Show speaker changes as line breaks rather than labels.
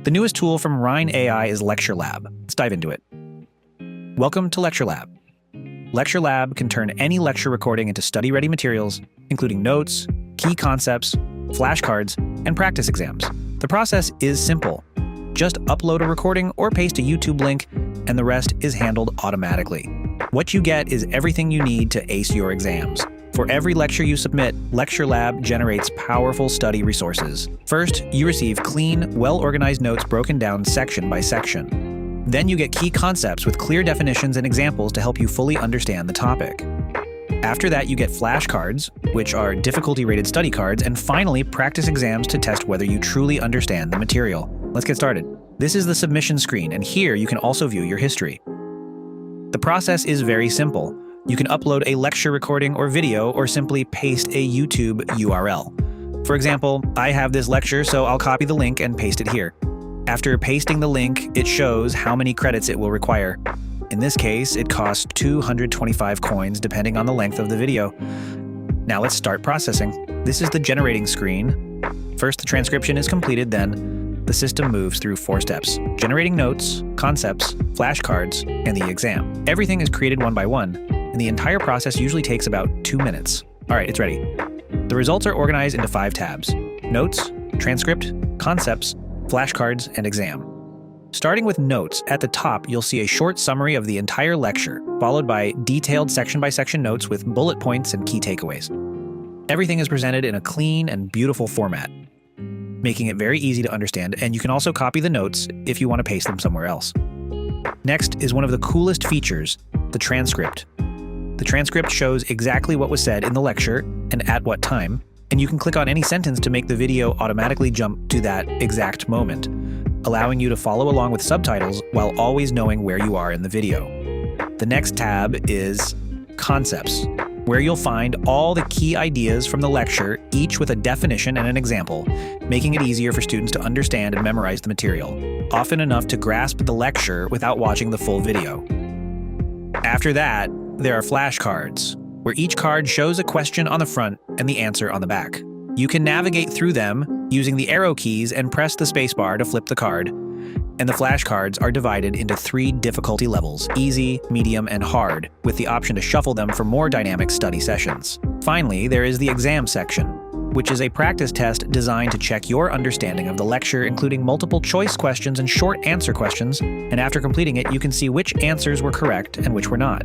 The newest tool from Ryne AI is Lecture Lab. Let's dive into it. Welcome to Lecture Lab. Lecture Lab can turn any lecture recording into study-ready materials, including notes, key concepts, flashcards, and practice exams. The process is simple. Just upload a recording or paste a YouTube link, and the rest is handled automatically. What you get is everything you need to ace your exams. For every lecture you submit, Lecture Lab generates powerful study resources. First, you receive clean, well-organized notes broken down section by section. Then you get key concepts with clear definitions and examples to help you fully understand the topic. After that, you get flashcards, which are difficulty-rated study cards, and finally, practice exams to test whether you truly understand the material. Let's get started. This is the submission screen, and here you can also view your history. The process is very simple. You can upload a lecture recording or video, or simply paste a YouTube URL. For example, I have this lecture, so I'll copy the link and paste it here. After pasting the link, it shows how many credits it will require. In this case, it costs 225 coins depending on the length of the video. Now let's start processing. This is the generating screen. First, the transcription is completed, then the system moves through 4 steps: generating notes, concepts, flashcards, and the exam. Everything is created one by one, and the entire process usually takes about 2 minutes. All right, it's ready. The results are organized into 5 tabs: notes, transcript, concepts, flashcards, and exam. Starting with notes, at the top you'll see a short summary of the entire lecture, followed by detailed section-by-section notes with bullet points and key takeaways. Everything is presented in a clean and beautiful format, making it very easy to understand, and you can also copy the notes if you want to paste them somewhere else. Next is one of the coolest features, the transcript. The transcript shows exactly what was said in the lecture and at what time, and you can click on any sentence to make the video automatically jump to that exact moment, allowing you to follow along with subtitles while always knowing where you are in the video. The next tab is Concepts, where you'll find all the key ideas from the lecture, each with a definition and an example, making it easier for students to understand and memorize the material, often enough to grasp the lecture without watching the full video. After that, there are flashcards, where each card shows a question on the front and the answer on the back. You can navigate through them using the arrow keys and press the spacebar to flip the card, and the flashcards are divided into 3 difficulty levels: easy, medium, and hard, with the option to shuffle them for more dynamic study sessions. Finally, there is the exam section, which is a practice test designed to check your understanding of the lecture, including multiple choice questions and short answer questions, and after completing it, you can see which answers were correct and which were not.